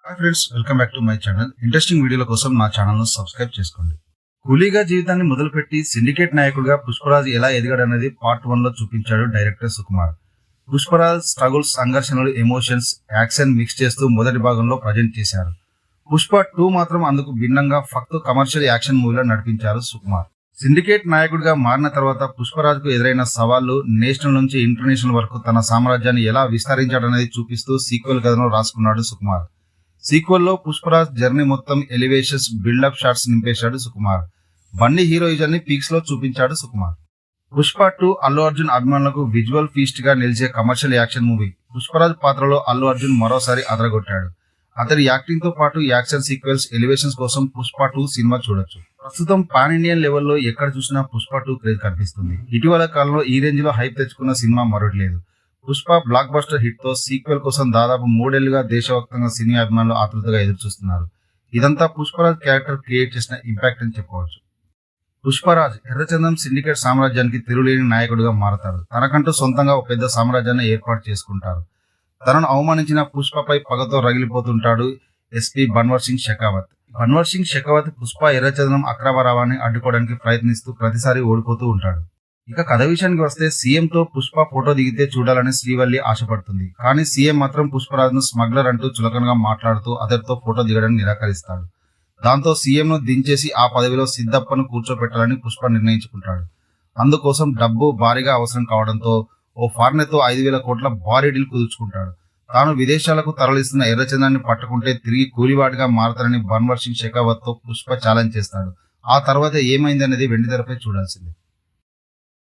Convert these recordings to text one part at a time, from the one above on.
Hi friends, welcome back to my channel. Interesting వీడియోల కోసం నా ఛానల్ను సబ్స్క్రైబ్ చేసుకోండి. కూలీగా జీవితాన్ని మొదలుపెట్టి సిండికేట్ నాయకుడిగా పుష్పరాజ్ ఎలా ఎదిగాడనేది పార్ట్ 1 లో చూపించాడు డైరెక్టర్ సుకుమార్. పుష్పరాజ్ స్ట్రగుల్స్, సంఘర్షణలు, ఎమోషన్స్, యాక్షన్ మిక్స్ చేస్తూ మొదటి భాగంలో ప్రజెంట్ చేశారు. పుష్ప 2 మాత్రం అందుకు భిన్నంగా ఫక్తు కమర్షియల్ యాక్షన్ మూవీలో నడిపించారు సుకుమార్. సిండికేట్ నాయకుడిగా మారిన తర్వాత పుష్పరాజ్ కు ఎదురైన సవాళ్లు, నేషనల్ నుంచి ఇంటర్నేషనల్ వరకు తన సామ్రాజ్యాన్ని ఎలా విస్తరించాడనేది చూపిస్తూ సీక్వెల్ కథను రాసుకున్నాడు సుకుమార్. సీక్వెల్ లో పుష్పరాజ్ జర్నీ మొత్తం ఎలివేషన్స్, బిల్డప్ షాట్స్ నింపేశాడు సుకుమార్. బన్నీ హీరోయిజాన్ని పీక్స్ లో చూపించాడు సుకుమార్. పుష్ప 2 అల్లు అర్జున్ అభిమానులకు విజువల్ ఫీస్ట్ గా నిలిచే కమర్షియల్ యాక్షన్ మూవీ. పుష్పరాజ్ పాత్రలో అల్లు అర్జున్ మరోసారి అదరగొట్టాడు. అతడి యాక్టింగ్ తో పాటు యాక్షన్ సీక్వెల్స్, ఎలివేషన్స్ కోసం పుష్ప 2 సినిమా చూడొచ్చు. ప్రస్తుతం పాన్ ఇండియన్ లెవెల్లో ఎక్కడ చూసినా పుష్ప 2 క్రేజ్ కనిపిస్తుంది. ఇటీవల కాలంలో ఈ రేంజ్ లో హైప్ తెచ్చుకున్న సినిమా మరొకటి లేదు. పుష్ప బ్లాక్ బస్టర్ హిట్ తో సీక్వెల్ కోసం దాదాపు 3 ఏళ్లుగా దేశవ్యాప్తంగా సినీ అభిమానులు ఆతృతగా ఎదురుచూస్తున్నారు. ఇదంతా పుష్పరాజ్ క్యారెక్టర్ క్రియేట్ చేసిన ఇంపాక్ట్ అని చెప్పవచ్చు. పుష్పరాజ్ ఎర్రచందనం సిండికేట్ సామ్రాజ్యానికి తిరుగులేని నాయకుడిగా మారతాడు. తనకంటూ సొంతంగా ఒక పెద్ద సామ్రాజ్యాన్ని ఏర్పాటు చేసుకుంటారు. తనను అవమానించిన పుష్పపై పగతో రగిలిపోతుంటాడు ఎస్పీ బన్వర్ సింగ్ షెకావత్. బన్వర్ సింగ్ షెకావత్ పుష్ప ఎర్రచందనం అక్రమ రవాణాని అడ్డుకోవడానికి ప్రయత్నిస్తూ ప్రతిసారి ఓడిపోతూ ఉంటాడు. ఇక కథ విషయానికి వస్తే సీఎంతో పుష్ప ఫోటో దిగితే చూడాలని శ్రీవల్లి ఆశపడుతుంది. కానీ సీఎం మాత్రం పుష్పరాజ్ ను స్మగ్లర్ అంటూ చులకనగా మాట్లాడుతూ అతడితో ఫోటో దిగడానికి నిరాకరిస్తాడు. దాంతో సీఎం ను దించేసి ఆ పదవిలో సిద్ధప్పను కూర్చోపెట్టాలని పుష్ప నిర్ణయించుకుంటాడు. అందుకోసం డబ్బు భారీగా అవసరం కావడంతో ఓ ఫారినర్ తో 5,000 కోట్ల భారీ డీల్ కుదుర్చుకుంటాడు. తాను విదేశాలకు తరలిస్తున్న ఎర్రచందాన్ని పట్టుకుంటే తిరిగి కూలివాడిగా మారతానని బన్వర్ సింగ్ షెకావత్ తో పుష్ప ఛాలెంజ్ చేస్తాడు. ఆ తర్వాత ఏమైంది అనేది వెండితెరపై చూడాల్సిందే.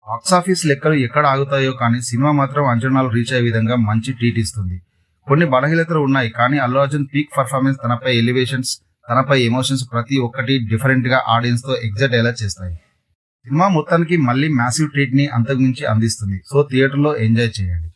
బాక్సాఫీస్ లెక్కలు ఎక్కడ ఆగుతాయో కానీ సినిమా మాత్రం అంచనాలు రీచ్ అయ్యే విధంగా మంచి ట్రీట్ ఇస్తుంది. కొన్ని బలహీనతలు ఉన్నాయి, కానీ అల్లు అర్జున్ పీక్ పర్ఫార్మెన్స్, తనపై ఎలివేషన్స్, తనపై ఎమోషన్స్ ప్రతి ఒక్కటి డిఫరెంట్ గా ఆడియన్స్ తో ఎగ్జైట్ అయ్యేలా చేస్తాయి. సినిమా మొత్తానికి మళ్ళీ మ్యాసివ్ ట్రీట్ ని అంతకుమించి అందిస్తుంది. సో థియేటర్లో ఎంజాయ్ చేయండి.